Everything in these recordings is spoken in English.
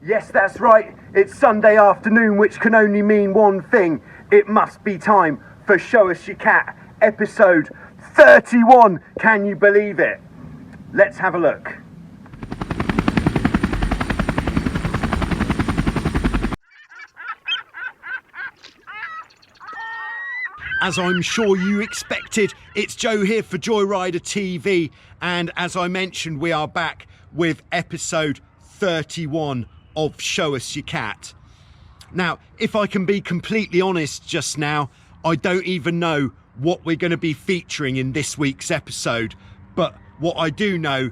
Yes, that's right. It's Sunday afternoon, which can only mean one thing. It must be time for Show Us Your Cat, episode 31. Can you believe it? Let's have a look. As I'm sure you expected, it's Joe here for Joyrider TV, and as I mentioned, we are back with episode 31 of Show Us Your Cat. Now, if I can be completely honest just now, I don't even know what we're going to be featuring in this week's episode, but what I do know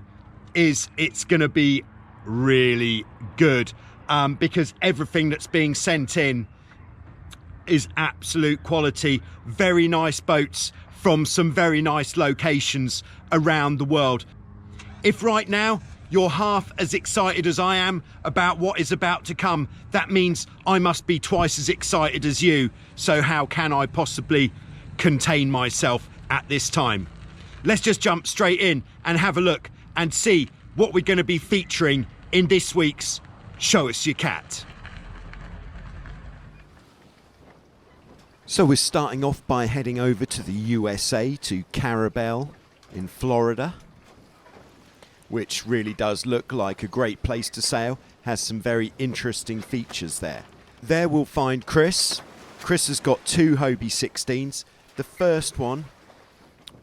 is it's going to be really good, because everything that's being sent in is absolute quality. Very nice boats from some very nice locations around the world. If right now you're half as excited as I am about what is about to come, that means I must be twice as excited as you. So how can I possibly contain myself at this time? Let's just jump straight in and have a look and see what we're going to be featuring in this week's Show Us Your Cat. So we're starting off by heading over to the USA, to Carabel in Florida, which really does look like a great place to sail. Has some very interesting features there. There we'll find Chris. Chris has got two Hobie 16s. The first one,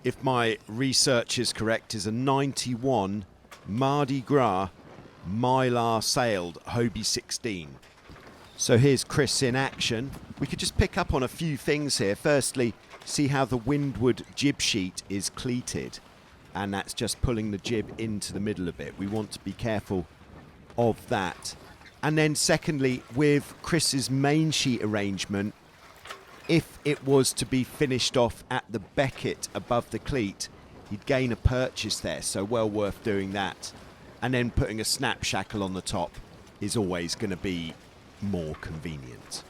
if my research is correct, is a 91 Mardi Gras Mylar sailed Hobie 16. So here's Chris in action. We could just pick up on a few things here. Firstly, see how the windward jib sheet is cleated, and that's just pulling the jib into the middle a bit. We want to be careful of that. And then secondly, with Chris's main sheet arrangement, if it was to be finished off at the becket above the cleat, he'd gain a purchase there, so well worth doing that. And then putting a snap shackle on the top is always going to be more convenient.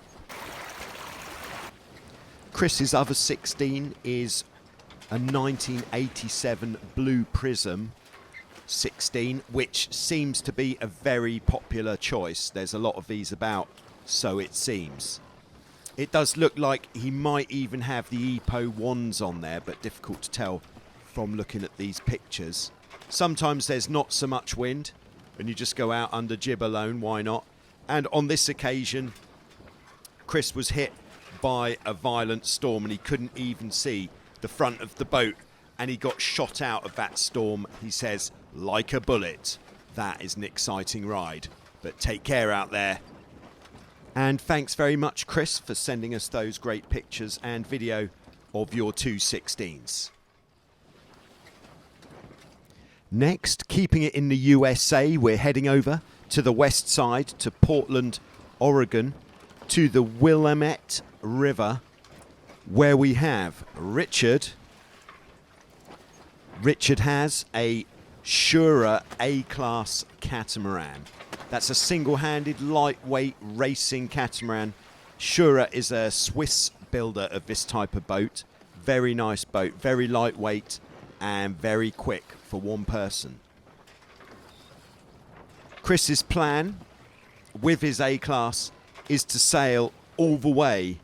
Chris's other 16 is a 1987 Blue Prism 16, which seems to be a very popular choice. There's a lot of these about, so it seems. It does look like he might even have the EPO wands on there, but difficult to tell from looking at these pictures. Sometimes there's not so much wind and you just go out under jib alone, why not? And on this occasion, Chris was hit by a violent storm and he couldn't even see the front of the boat, and he got shot out of that storm, he says, like a bullet. That is an exciting ride, but take care out there. And thanks very much, Chris, for sending us those great pictures and video of your two 16s. Next, keeping it in the USA, we're heading over to the west side, to Portland, Oregon, to the Willamette River, where we have Richard. Richard has a Shura A-Class catamaran. That's a single-handed, lightweight racing catamaran. Shura is a Swiss builder of this type of boat. Very nice boat, very lightweight and very quick for one person. Chris's plan with his A-Class is to sail all the way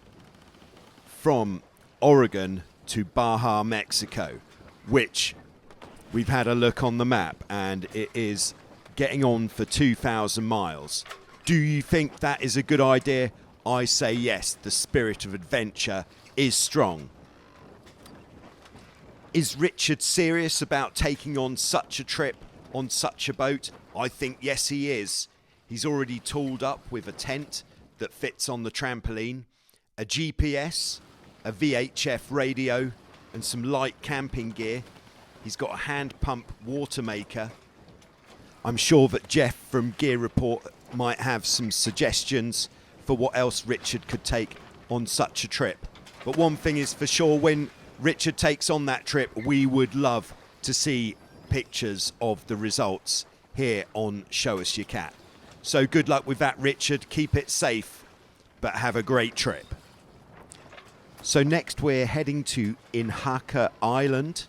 from Oregon to Baja, Mexico, which we've had a look on the map, and it is getting on for 2,000 miles. Do you think that is a good idea? I say yes, the spirit of adventure is strong. Is Richard serious about taking on such a trip on such a boat? I think yes, he is. He's already tooled up with a tent that fits on the trampoline, a GPS, a VHF radio, and some light camping gear. He's got a hand pump water maker. I'm sure that Jeff from Gear Report might have some suggestions for what else Richard could take on such a trip. But one thing is for sure, when Richard takes on that trip, we would love to see pictures of the results here on Show Us Your Cat. So good luck with that, Richard. Keep it safe, but have a great trip. So next we're heading to Nacra Island,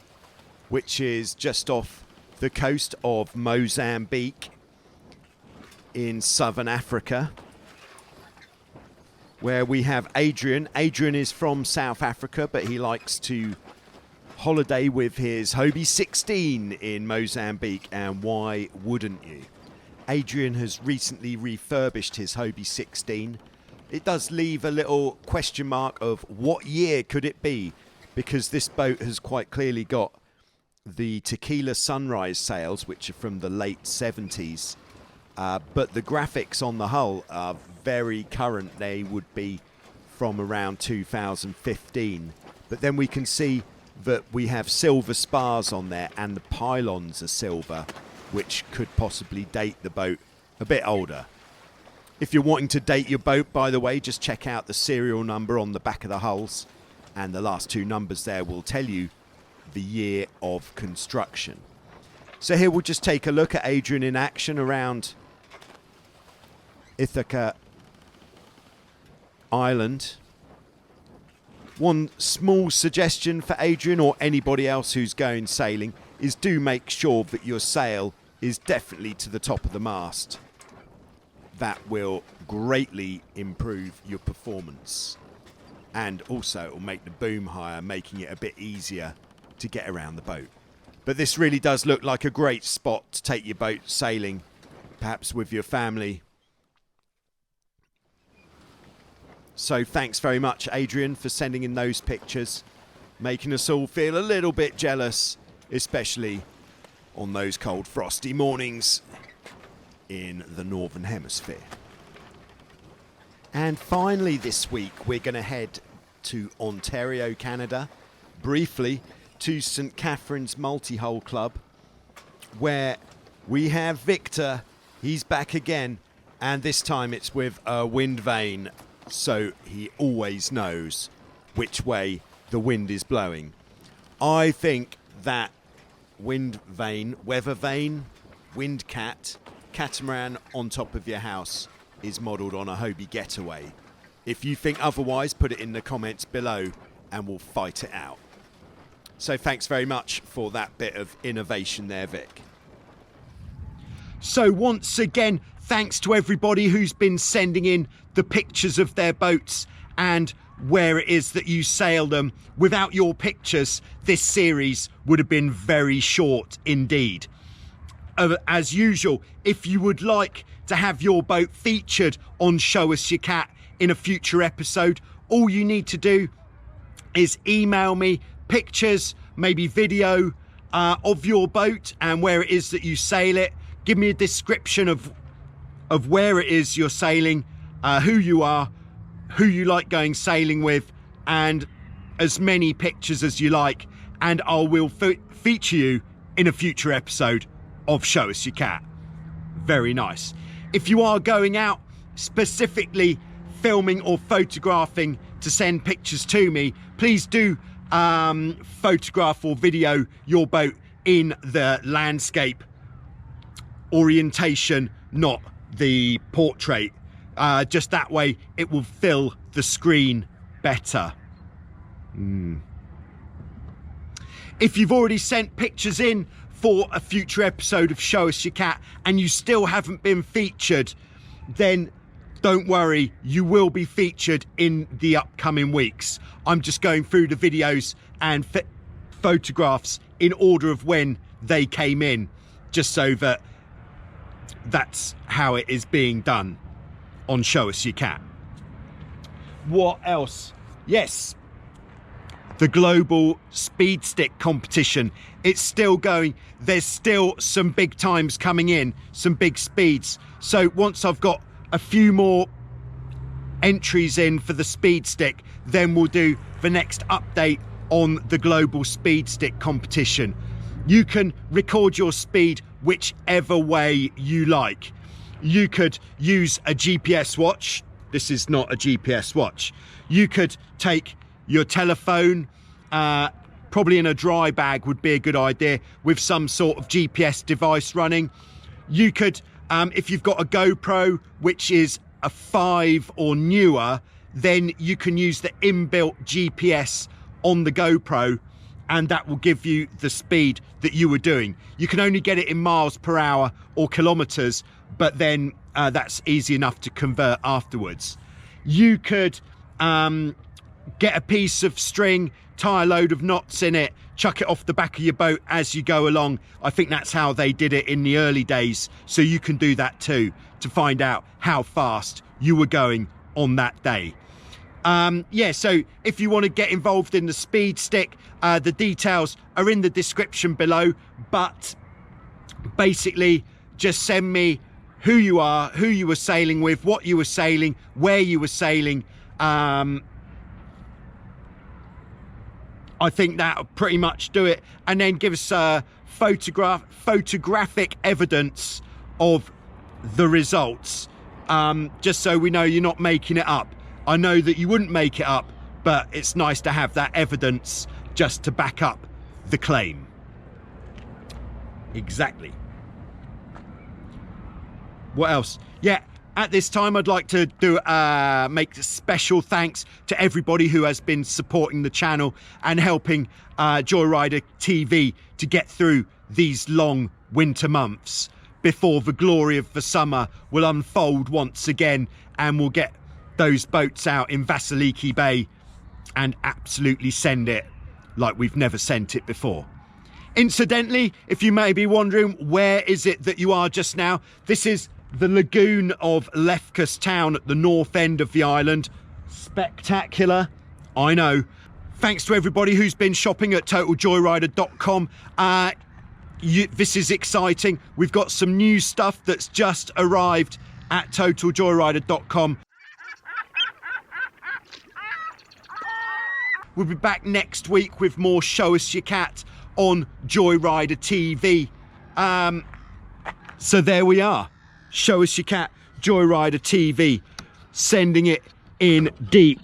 which is just off the coast of Mozambique. in southern Africa, where we have Adrian. Adrian is from South Africa, but he likes to holiday with his Hobie 16 in Mozambique, and why wouldn't you? Adrian has recently refurbished his Hobie 16. It does leave a little question mark of what year could it be, because this boat has quite clearly got the Tequila Sunrise sails, which are from the late 70s. But the graphics on the hull are very current. They would be from around 2015. But then we can see that we have silver spars on there, and the pylons are silver, which could possibly date the boat a bit older. If you're wanting to date your boat, by the way, just check out the serial number on the back of the hulls, and the last two numbers there will tell you the year of construction. So here we'll just take a look at Adrian in action around Ithaca Island. One small suggestion for Adrian or anybody else who's going sailing is do make sure that your sail is definitely to the top of the mast. That will greatly improve your performance, and also it will make the boom higher, making it a bit easier to get around the boat. But this really does look like a great spot to take your boat sailing, perhaps with your family. So thanks very much, Adrian, for sending in those pictures, making us all feel a little bit jealous, especially on those cold frosty mornings in the Northern Hemisphere. And finally this week we're going to head to Ontario, Canada, briefly to St. Catherine's Multi-Hull Club, where we have Viktor. He's back again, and this time it's with a wind vane, so he always knows which way the wind is blowing. I think that wind vane, weather vane, Windcat, catamaran on top of your house is modelled on a Hobie Getaway. If you think otherwise, put it in the comments below and we'll fight it out. So thanks very much for that bit of innovation there, Vic. So once again, thanks to everybody who's been sending in the pictures of their boats and where it is that you sail them. Without your pictures, this series would have been very short indeed. As usual, if you would like to have your boat featured on Show Us Your Cat in a future episode, all you need to do is email me pictures, maybe video of your boat and where it is that you sail it. Give me a description of where it is you're sailing, who you are, who you like going sailing with, and as many pictures as you like, and I will feature you in a future episode of Show Us Your Cat. Very nice. If you are going out specifically filming or photographing to send pictures to me, please do photograph or video your boat in the landscape orientation, not the portrait. Just that way it will fill the screen better. If you've already sent pictures in for a future episode of Show Us Your Cat and you still haven't been featured, then don't worry, you will be featured in the upcoming weeks. I'm just going through the videos and photographs in order of when they came in, just so that that's how it is being done on Show Us Your Cat. What else? Yes, the global speed stick competition, it's still going. There's still some big times coming in, some big speeds. So once I've got a few more entries in for the speed stick, then we'll do the next update on the global speed stick competition. You can record your speed whichever way you like. You could use a GPS watch. This is not a GPS watch. You could take your telephone, probably in a dry bag would be a good idea, with some sort of GPS device running. You could, if you've got a GoPro, which is a 5 or newer, then you can use the inbuilt GPS on the GoPro, and that will give you the speed that you were doing. You can only get it in miles per hour or kilometers, but then that's easy enough to convert afterwards. You could get a piece of string, tie a load of knots in it, chuck it off the back of your boat as you go along. I think that's how they did it in the early days, so you can do that too to find out how fast you were going on that day. Yeah, so if you want to get involved in the speed stick, the details are in the description below, but basically just send me who you are, who you were sailing with, what you were sailing, where you were sailing. I think that'll pretty much do it, and then give us photographic evidence of the results, just so we know you're not making it up. I know that you wouldn't make it up, but it's nice to have that evidence just to back up the claim. Exactly. What else? Yeah, at this time I'd like to do make special thanks to everybody who has been supporting the channel and helping Joyrider TV to get through these long winter months before the glory of the summer will unfold once again, and we'll get those boats out in Vasiliki Bay and absolutely send it like we've never sent it before. Incidentally, if you may be wondering where is it that you are just now, this is the lagoon of Lefkas town at the north end of the island. Spectacular, I know. Thanks to everybody who's been shopping at totaljoyrider.com. This is exciting. We've got some new stuff that's just arrived at totaljoyrider.com. We'll be back next week with more Show Us Your Cat on Joyrider TV. So there we are. Show Us Your Cat, Joyrider TV, sending it in deep.